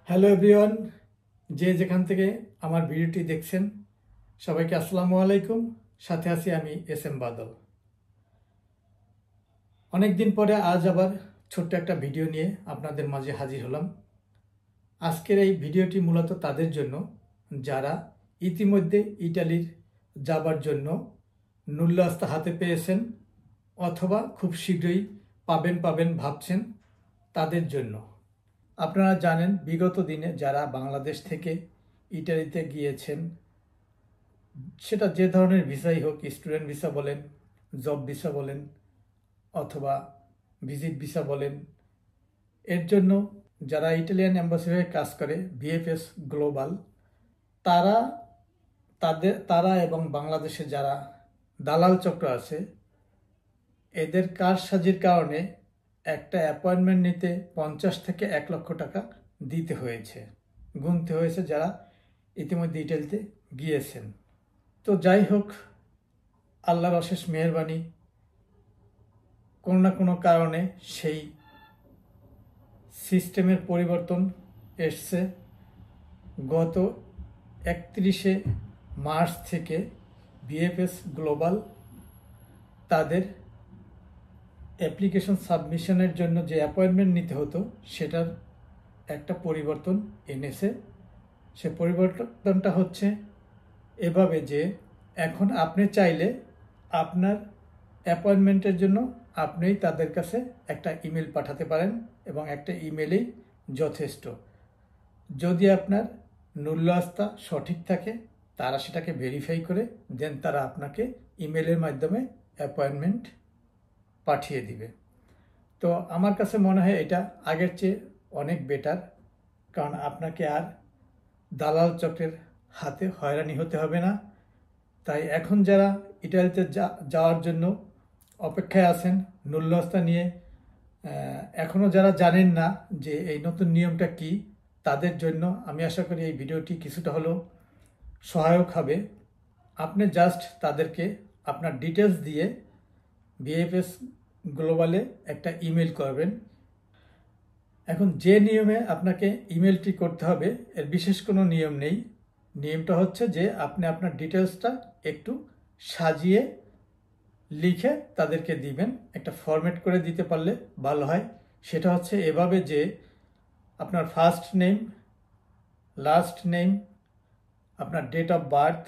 Hello everyone, যে যেখান থেকে আমার ভিডিওটি দেখছেন সবাইকে আসসালামু আলাইকুম। সাথে আছি আমি এস এম বাদল। অনেক দিন পরে আজ আবার ছোট্ট একটা ভিডিও নিয়ে আপনাদের মাঝে হাজির হলাম। আজকের এই ভিডিওটি মূলত তাদের জন্য যারা ইতিমধ্যে ইটালির যাবার জন্য নুল্লাস্তা হাতে পেয়েছেন অথবা খুব শীঘ্রই পাবেন ভাবছেন তাদের জন্য। আপনারা জানেন বিগত দিনে যারা বাংলাদেশ থেকে ইটালিতে গিয়েছেন, সেটা যে ধরনের ভিসাই হোক, স্টুডেন্ট ভিসা বলেন, জব ভিসা বলেন অথবা ভিজিট ভিসা বলেন, এর জন্য যারা ইটালিয়ান এম্বাসি হয়ে কাজ করে ভিএফএস গ্লোবাল, তারা এবং বাংলাদেশে যারা দালাল চক্র আছে, এদের কারসাজির কারণে একটা অ্যাপয়েন্টমেন্ট নিতে 50 থেকে 1 লক্ষ টাকা দিতে হয়েছে, গুনতে হয়েছে যারা ইতিমধ্যে ইটালিতে গিয়েছেন। তো যাই হোক, আল্লাহর অশেষ মেহেরবানি, কোনো না কোনো কারণে সেই সিস্টেমের পরিবর্তন এসছে। গত 31শে মার্চ থেকে ভিএফএস গ্লোবাল তাদের অ্যাপ্লিকেশন সাবমিশনের জন্য যে অ্যাপয়েন্টমেন্ট নিতে হতো সেটার একটা পরিবর্তন এনেছে। সে পরিবর্তনটা হচ্ছে এভাবে যে এখন আপনি চাইলে আপনার অ্যাপয়েন্টমেন্টের জন্য আপনিই তাদের কাছে একটা ইমেল পাঠাতে পারেন এবং একটা ইমেলেই যথেষ্ট। যদি আপনার নুল্লাস্তা সঠিক থাকে তারা সেটাকে ভেরিফাই করে দেন তারা আপনাকে ইমেলের মাধ্যমে অ্যাপয়েন্টমেন্ট পাঠিয়ে দিবে। তো আমার কাছে মনে হয় এটা আগের চেয়ে অনেক বেটার, কারণ আপনাকে আর দালাল চক্রের হাতে হয়রানি হতে হবে না। তাই এখন যারা ইটালিতে যাওয়ার জন্য অপেক্ষায় আছেন নুল্লাস্তা নিয়ে, এখনও যারা জানেন না যে এই নতুন নিয়মটা কি, তাদের জন্য আমি আশা করি এই ভিডিওটি কিছুটা হলেও সহায়ক হবে। আপনি জাস্ট তাদেরকে আপনার ডিটেলস দিয়ে ভিএফএস গ্লোবালে একটা ইমেল করবেন। এখন যে নিয়মে আপনাকে ইমেলটি করতে হবে এর বিশেষ কোনো নিয়ম নেই। নিয়মটা হচ্ছে যে আপনি আপনার ডিটেলসটা একটু সাজিয়ে লিখে তাদেরকে দিবেন, একটা ফরম্যাট করে দিতে পারলে ভালো হয়। সেটা হচ্ছে এভাবে যে আপনার ফার্স্ট নেম, লাস্ট নেম, আপনার date of birth,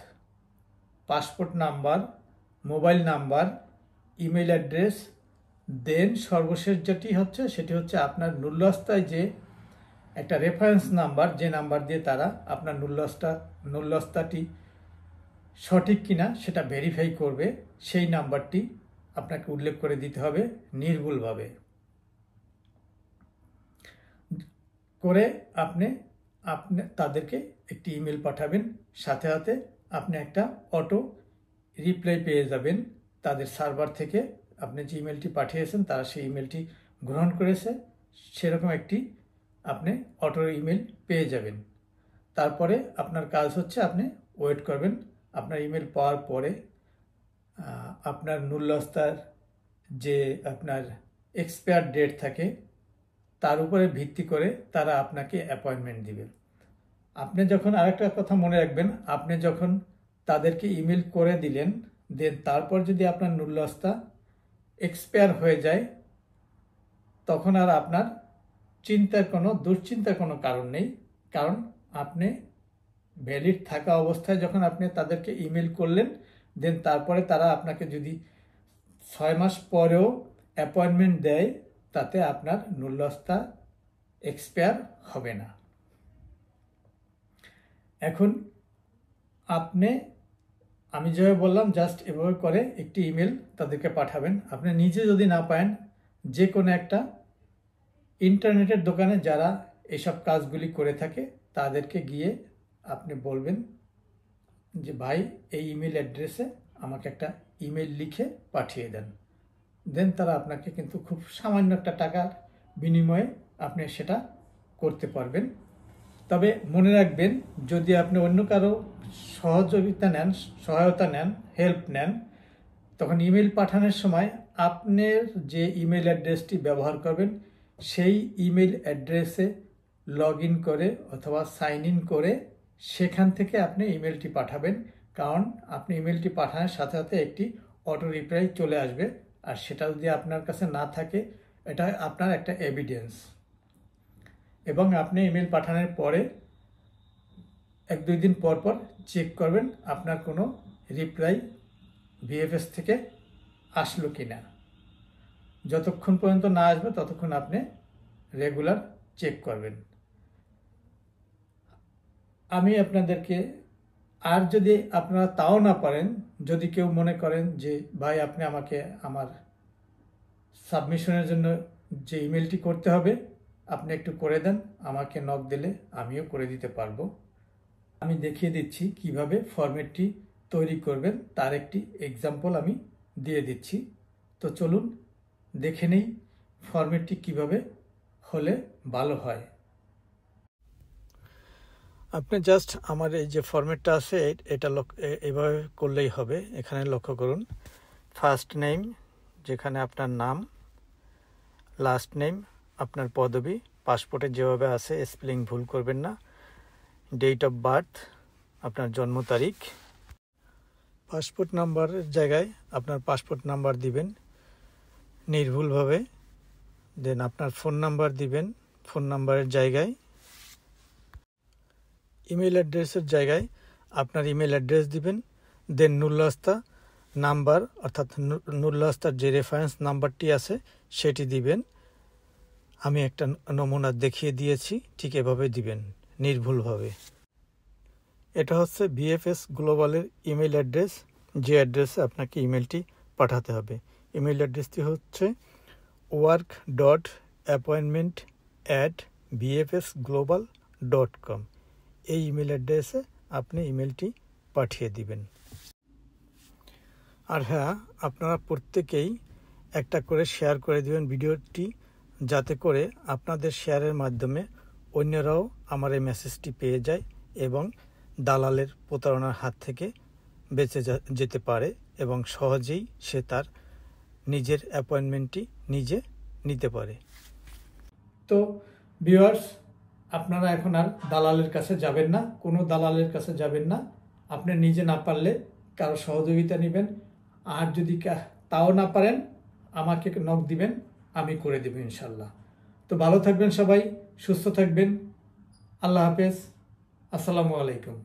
passport number, mobile number, email address, then সর্বশেষ যেটি হচ্ছে সেটি হচ্ছে আপনার নুল্লাস্তায় যে একটা রেফারেন্স নাম্বার, যে নাম্বার দিয়ে তারা আপনার নুল্লাস্তাটি সঠিক কিনা সেটা ভেরিফাই করবে, সেই নাম্বারটি আপনাকে উল্লেখ করে দিতে হবে নির্ভুলভাবে করে। আপনি তাদেরকে একটি ইমেল পাঠাবেন, সাথে সাথে আপনি একটা অটো রিপ্লাই পেয়ে যাবেন তাদের সার্ভার থেকে। আপনি যে ইমেলটি পাঠিয়েছেন তারা সেই ইমেলটি গ্রহণ করেছে, সেরকম একটি আপনি অটো ইমেল পেয়ে যাবেন। তারপরে আপনার কাজ হচ্ছে আপনি ওয়েট করবেন। আপনার ইমেল পাওয়ার পরে আপনার নুল্লাস্তার যে আপনার এক্সপায়ার ডেট থাকে তার উপরে ভিত্তি করে তারা আপনাকে অ্যাপয়েন্টমেন্ট দিবে। আপনি যখন আরেকটা কথা মনে রাখবেন, আপনি যখন তাদেরকে ইমেল করে দিলেন, দেন তারপর যদি আপনার নুল্লাস্তা এক্সপায়ার হয়ে যায় তখন আর আপনার দুশ্চিন্তার কোনো কারণ নেই। কারণ আপনি ভ্যালিড থাকা অবস্থায় যখন আপনি তাদেরকে ইমেল করলেন, দেন তারপরে তারা আপনাকে যদি 6 মাস পরেও অ্যাপয়েন্টমেন্ট দেয় তাতে আপনার নুল্লাস্তা এক্সপায়ার হবে না। এখন আমি যেভাবে বললাম জাস্ট এভাবে করে একটি ইমেল তাদেরকে পাঠাবেন। আপনি নিজে যদি না পান, যে কোনো একটা ইন্টারনেটের দোকানে যারা এইসব কাজগুলি করে থাকে তাদেরকে গিয়ে আপনি বলবেন যে ভাই এই ইমেল অ্যাড্রেসে আমাকে একটা ইমেল লিখে পাঠিয়ে দেন। দেন তারা আপনাকে কিন্তু খুব সামান্য একটা টাকার বিনিময়ে আপনি সেটা করতে পারবেন। তবে মনে রাখবেন, যদি আপনি অন্য কারো সহায়তা নেন, হেল্প নেন, তখন ইমেল পাঠানোর সময় আপনার যে ইমেল অ্যাড্রেসটি ব্যবহার করবেন সেই ইমেল অ্যাড্রেসে লগ ইন করে অথবা সাইন ইন করে সেখান থেকে আপনি ইমেলটি পাঠাবেন, কারণ আপনি ইমেলটি পাঠানোর সাথে সাথে একটি অটো রিপ্লাই চলে আসবে, আর সেটা যদি আপনার কাছে না থাকে এটা আপনার একটা এভিডেন্স। এবং আপনি ইমেল পাঠানোর পরে 1-2 দিন পর পর চেক করবেন আপনার কোনো রিপ্লাই ভিএফএস থেকে আসলো কিনা। যতক্ষণ পর্যন্ত না আসবে ততক্ষণ আপনি রেগুলার চেক করবেন। আমি আপনাদেরকে, আর যদি আপনারা তাও না পারেন, যদি কেউ মনে করেন যে ভাই আপনি আমাকে আমার সাবমিশনের জন্য যে ইমেলটি করতে হবে আপনি একটু করে দেন, আমাকে নক দিলে আমিও করে দিতে পারবো। আমি দেখিয়ে দিচ্ছি কিভাবে ফরম্যাটটি তৈরি করবেন, তার একটি এক্সাম্পল আমি দিয়ে দিচ্ছি। তো চলুন দেখে নেই ফরম্যাটটি কিভাবে হলে ভালো হয়। আপনি জাস্ট আমার এই যে ফরম্যাটটা আছে এটা এভাবে করলেই হবে। এখানে লক্ষ্য করুন, ফার্স্ট নেম যেখানে আপনার নাম, লাস্ট নেম আপনার পদবি, পাসপোর্টে যেভাবে আছে স্পেলিং ভুল করবেন না, ডেট অফ বার্থ আপনার জন্ম তারিখ, পাসপোর্ট নাম্বারের জায়গায় আপনার পাসপোর্ট নাম্বার দিবেন নির্ভুলভাবে, দেন আপনার ফোন নাম্বার দিবেন ফোন নাম্বারের জায়গায়, ইমেল অ্যাড্রেসের জায়গায় আপনার ইমেল অ্যাড্রেস দিবেন, দেন নুল্লাস্তা নাম্বার অর্থাৎ নুল্লাস্তার যে রেফারেন্স নাম্বারটি আছে সেটি দিবেন। আমি একটা নমুনা দেখিয়ে দিয়েছি, ঠিক এভাবে দিবেন নির্ভুলভাবে। এটা হচ্ছে ভিএফএস গ্লোবালের ইমেল অ্যাড্রেস, যে অ্যাড্রেসে আপনাকে ইমেলটি পাঠাতে হবে। ইমেল অ্যাড্রেসটি হচ্ছে work.appointment@vfsglobal.com। এই ইমেল অ্যাড্রেসে আপনি ইমেলটি পাঠিয়ে দিবেন। আর হ্যাঁ, আপনারা প্রত্যেকেই একটা করে শেয়ার করে দিবেন ভিডিওটি, যাতে করে আপনাদের শেয়ারের মাধ্যমে অন্যরাও আমার এই মেসেজটি পেয়ে যায় এবং দালালের প্রতারণার হাত থেকে বেঁচে যেতে পারে এবং সহজেই সে তার নিজের অ্যাপয়েন্টমেন্টটি নিজে নিতে পারে। তো ভিউয়ার্স, আপনারা এখন আর দালালের কাছে যাবেন না, কোনো দালালের কাছে যাবেন না। আপনি নিজে না পারলে কারো সহযোগিতা নেবেন, আর যদি তাও না পারেন আমাকে নক দিবেন, আমি করে দেব ইনশাল্লাহ। তো ভালো থাকবেন সবাই, সুস্থ থাকবেন। আল্লাহ হাফেজ, আসসালামু আলাইকুম।